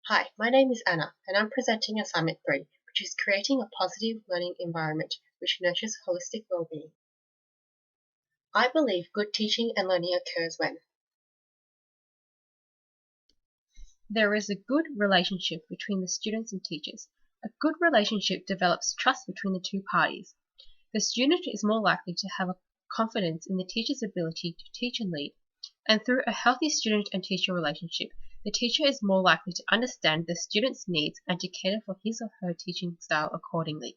Hi, my name is Anna, and I'm presenting Assignment 3, which is creating a positive learning environment which nurtures holistic well-being. I believe good teaching and learning occurs when there is a good relationship between the students and teachers. A good relationship develops trust between the two parties. The student is more likely to have a confidence in the teacher's ability to teach and lead, and through a healthy student and teacher relationship, the teacher is more likely to understand the student's needs and to cater for his or her teaching style accordingly.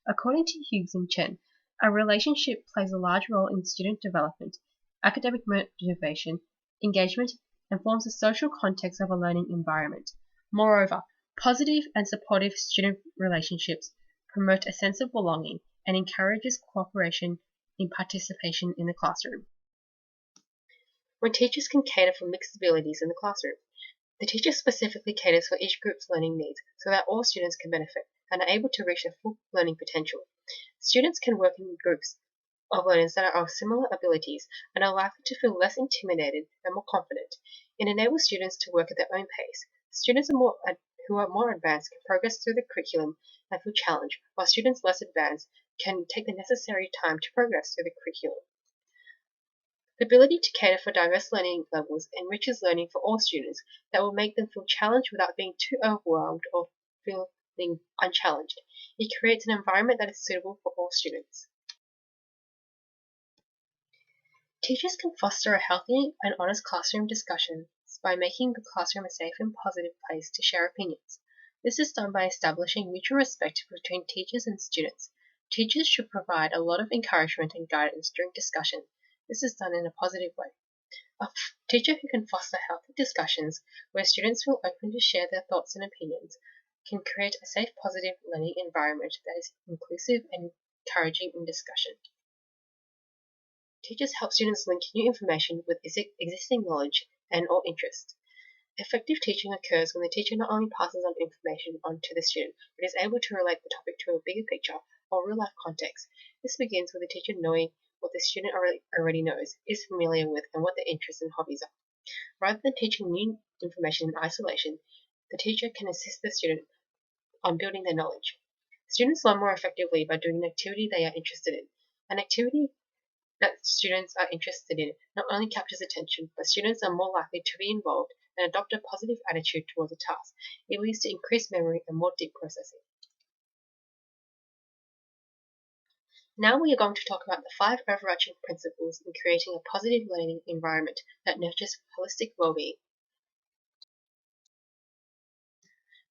According to Hughes and Chen, a relationship plays a large role in student development, academic motivation, engagement, and forms the social context of a learning environment. Moreover, positive and supportive student relationships promote a sense of belonging and encourages cooperation in participation in the classroom. When teachers can cater for mixed abilities in the classroom, the teacher specifically caters for each group's learning needs so that all students can benefit and are able to reach their full learning potential. Students can work in groups of learners that are of similar abilities and are likely to feel less intimidated and more confident. It enables students to work at their own pace. Students who are more advanced can progress through the curriculum and feel challenged, while students less advanced can take the necessary time to progress through the curriculum. The ability to cater for diverse learning levels enriches learning for all students that will make them feel challenged without being too overwhelmed or feeling unchallenged. It creates an environment that is suitable for all students. Teachers can foster a healthy and honest classroom discussions by making the classroom a safe and positive place to share opinions. This is done by establishing mutual respect between teachers and students. Teachers should provide a lot of encouragement and guidance during discussion. This is done in a positive way. A teacher who can foster healthy discussions where students feel open to share their thoughts and opinions can create a safe, positive learning environment that is inclusive and encouraging in discussion. Teachers help students link new information with existing knowledge and/or interest. Effective teaching occurs when the teacher not only passes on information on to the student, but is able to relate the topic to a bigger picture or real-life context. This begins with the teacher knowing what the student already knows, is familiar with, and what their interests and hobbies are. Rather than teaching new information in isolation, the teacher can assist the student on building their knowledge. Students learn more effectively by doing an activity they are interested in. An activity that students are interested in not only captures attention, but students are more likely to be involved and adopt a positive attitude towards a task. It leads to increased memory and more deep processing. Now we are going to talk about the 5 overarching principles in creating a positive learning environment that nurtures holistic well-being.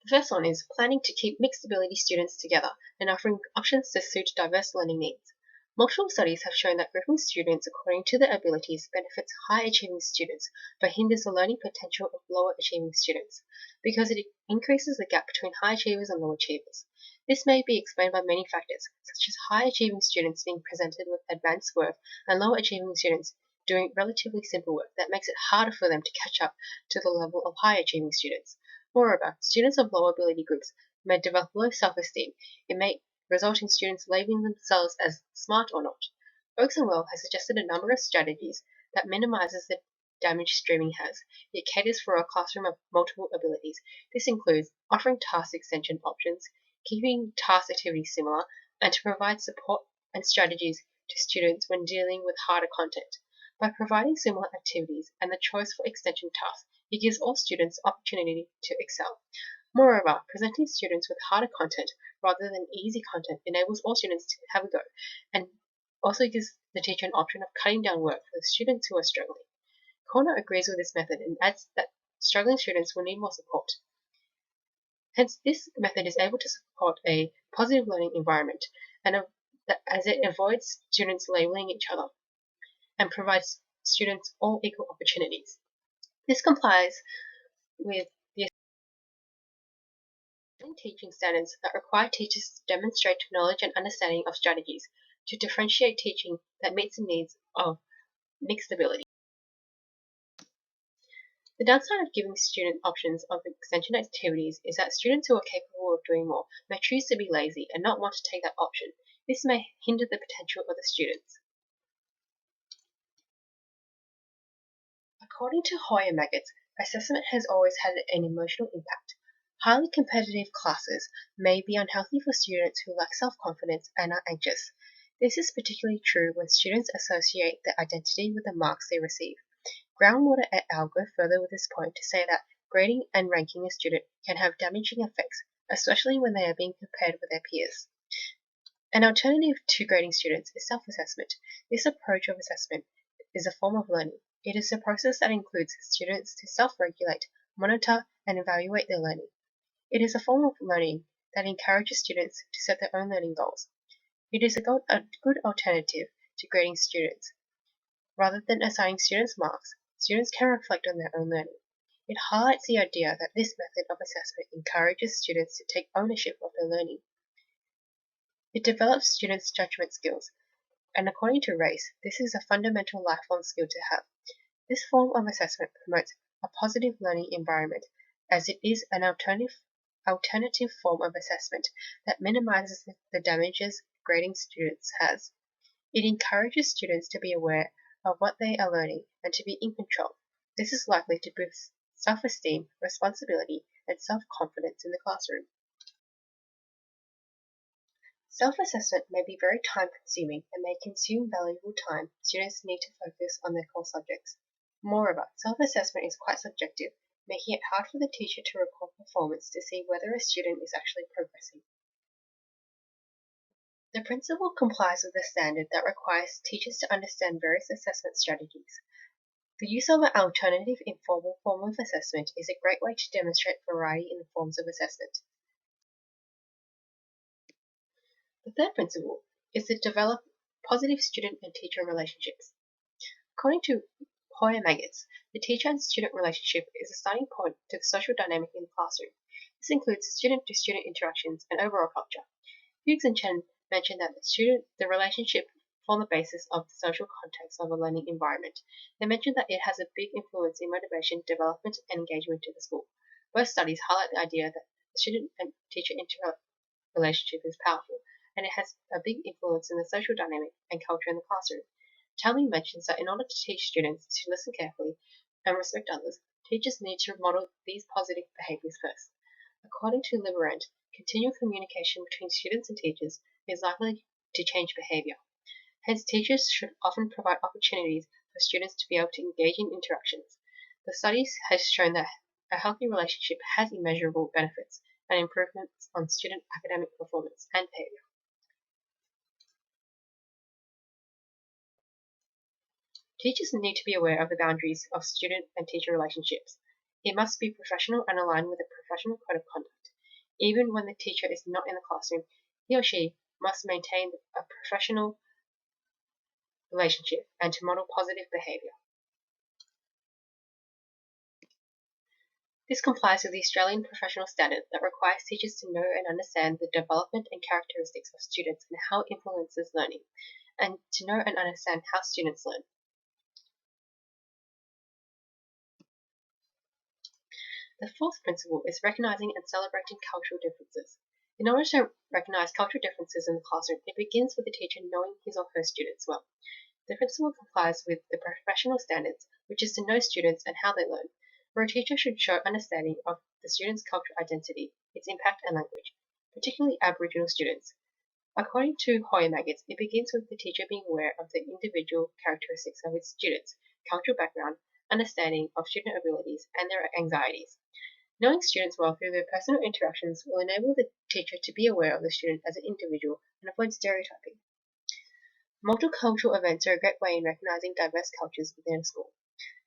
The first one is planning to keep mixed ability students together and offering options to suit diverse learning needs. Multiple studies have shown that grouping students according to their abilities benefits high-achieving students but hinders the learning potential of lower-achieving students because it increases the gap between high achievers and low achievers. This may be explained by many factors, such as high-achieving students being presented with advanced work and low-achieving students doing relatively simple work that makes it harder for them to catch up to the level of high-achieving students. Moreover, students of low ability groups may develop low self-esteem. It may result in students labeling themselves as smart or not. Oakeswell has suggested a number of strategies that minimizes the damage streaming has, yet caters for a classroom of multiple abilities. This includes offering task extension options, keeping task activities similar, and to provide support and strategies to students when dealing with harder content. By providing similar activities and the choice for extension tasks, it gives all students opportunity to excel. Moreover, presenting students with harder content rather than easy content enables all students to have a go and also gives the teacher an option of cutting down work for the students who are struggling. Corner agrees with this method and adds that struggling students will need more support. Hence, this method is able to support a positive learning environment and as it avoids students labeling each other and provides students all equal opportunities. This complies with the teaching standards that require teachers to demonstrate knowledge and understanding of strategies to differentiate teaching that meets the needs of mixed ability. The downside of giving student options of extension activities is that students who are capable of doing more may choose to be lazy and not want to take that option. This may hinder the potential of the students. According to Hoyer Maggots, assessment has always had an emotional impact. Highly competitive classes may be unhealthy for students who lack self-confidence and are anxious. This is particularly true when students associate their identity with the marks they receive. Groundwater et al. Go further with this point to say that grading and ranking a student can have damaging effects, especially when they are being compared with their peers. An alternative to grading students is self-assessment. This approach of assessment is a form of learning. It is a process that includes students to self-regulate, monitor, and evaluate their learning. It is a form of learning that encourages students to set their own learning goals. It is a good alternative to grading students. Rather than assigning students marks, students can reflect on their own learning. It highlights the idea that this method of assessment encourages students to take ownership of their learning. It develops students' judgment skills, and according to Race, this is a fundamental lifelong skill to have. This form of assessment promotes a positive learning environment, as it is an alternative form of assessment that minimizes the damages grading students has. It encourages students to be aware of what they are learning and to be in control. This is likely to boost self-esteem, responsibility, and self-confidence in the classroom. Self-assessment may be very time-consuming and may consume valuable time students need to focus on their core subjects. Moreover, self-assessment is quite subjective, making it hard for the teacher to record performance to see whether a student is actually progressing. The principal complies with the standard that requires teachers to understand various assessment strategies. The use of an alternative informal form of assessment is a great way to demonstrate variety in the forms of assessment. The third principle is to develop positive student and teacher relationships. According to Hoyer-Magid, the teacher and student relationship is a starting point to the social dynamic in the classroom. This includes student-to-student interactions and overall culture. Hughes and Chen mentioned that the relationship form the basis of the social context of a learning environment. They mentioned that it has a big influence in motivation, development, and engagement to the school. Both studies highlight the idea that the student and teacher relationship is powerful, and it has a big influence in the social dynamic and culture in the classroom. Talmy mentions that in order to teach students to listen carefully and respect others, teachers need to model these positive behaviors first. According to Liberand, continual communication between students and teachers is likely to change behavior. Hence, teachers should often provide opportunities for students to be able to engage in interactions. The studies has shown that a healthy relationship has immeasurable benefits and improvements on student academic performance and behavior. Teachers need to be aware of the boundaries of student and teacher relationships. It must be professional and aligned with a professional code of conduct. Even when the teacher is not in the classroom, he or she must maintain a professional relationship and to model positive behavior. This complies with the Australian professional standard that requires teachers to know and understand the development and characteristics of students and how it influences learning, and to know and understand how students learn. The fourth principle is recognizing and celebrating cultural differences. In order to recognize cultural differences in the classroom, it begins with the teacher knowing his or her students well. The principle complies with the professional standards, which is to know students and how they learn, where a teacher should show understanding of the student's cultural identity, its impact and language, particularly Aboriginal students. According to Hoyer-Magid, it begins with the teacher being aware of the individual characteristics of its students, cultural background, understanding of student abilities, and their anxieties. Knowing students well through their personal interactions will enable the teacher to be aware of the student as an individual and avoid stereotyping. Multicultural events are a great way in recognizing diverse cultures within a school.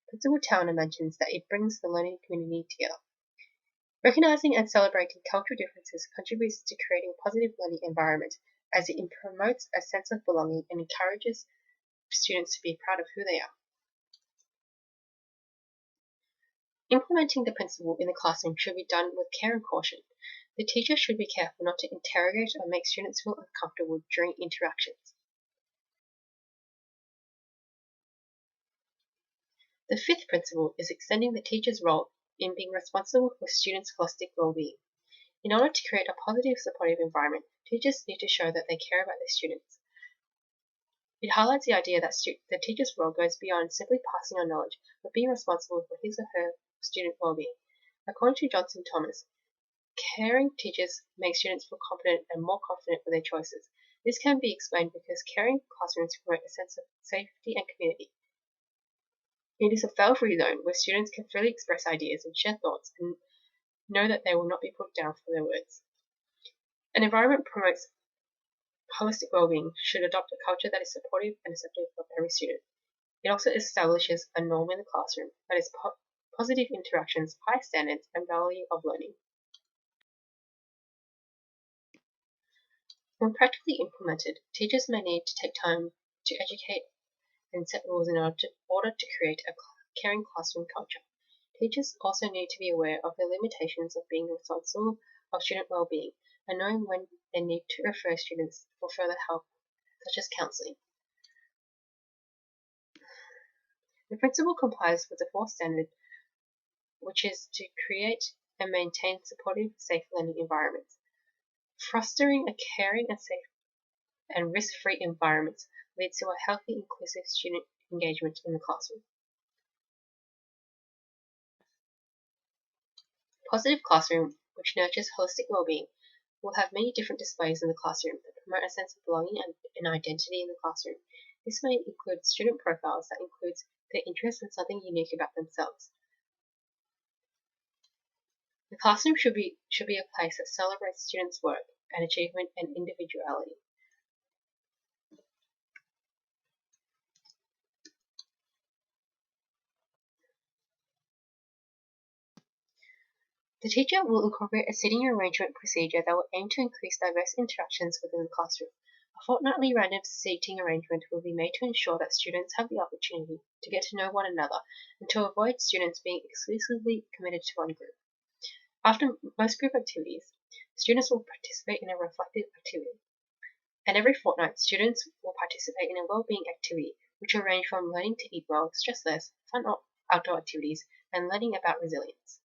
Principal Towner mentions that it brings the learning community together. Recognizing and celebrating cultural differences contributes to creating a positive learning environment as it promotes a sense of belonging and encourages students to be proud of who they are. Implementing the principle in the classroom should be done with care and caution. The teacher should be careful not to interrogate or make students feel uncomfortable during interactions. The fifth principle is extending the teacher's role in being responsible for students' holistic well-being. In order to create a positive, supportive environment, teachers need to show that they care about their students. It highlights the idea that the teacher's role goes beyond simply passing on knowledge, but being responsible for his or her student well-being. According to Johnson Thomas, Caring teachers make students feel confident and more confident with their choices. This can be explained because caring classrooms promote a sense of safety and community. It is a fail-free zone where students can freely express ideas and share thoughts and know that they will not be put down for their words. An environment promotes holistic well-being should adopt a culture that is supportive and accepting of every student. It also establishes a norm in the classroom that is positive interactions, high standards, and value of learning. When practically implemented, teachers may need to take time to educate and set rules in order to create a caring classroom culture. Teachers also need to be aware of the limitations of being responsible of student well-being and knowing when they need to refer students for further help, such as counselling. The principal complies with the fourth standard, which is to create and maintain supportive, safe learning environments. Fostering a caring and safe and risk-free environment leads to a healthy, inclusive student engagement in the classroom. A positive classroom, which nurtures holistic well-being, will have many different displays in the classroom that promote a sense of belonging and identity in the classroom. This may include student profiles that includes their interest in something unique about themselves. The classroom should be a place that celebrates students' work and achievement and individuality. The teacher will incorporate a seating arrangement procedure that will aim to increase diverse interactions within the classroom. A fortnightly random seating arrangement will be made to ensure that students have the opportunity to get to know one another and to avoid students being exclusively committed to one group. After most group activities, students will participate in a reflective activity. And every fortnight, students will participate in a well-being activity, which will range from learning to eat well, stress less, fun outdoor activities, and learning about resilience.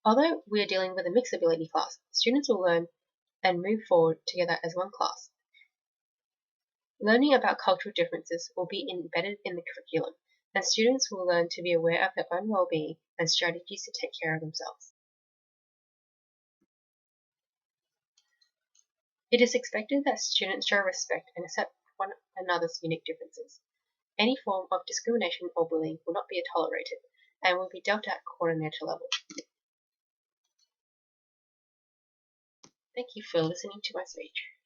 Although we are dealing with a mixed ability class, students will learn and move forward together as one class. Learning about cultural differences will be embedded in the curriculum, and students will learn to be aware of their own well-being and strategies to take care of themselves. It is expected that students show respect and accept one another's unique differences. Any form of discrimination or bullying will not be tolerated and will be dealt at coordinator level. Thank you for listening to my speech.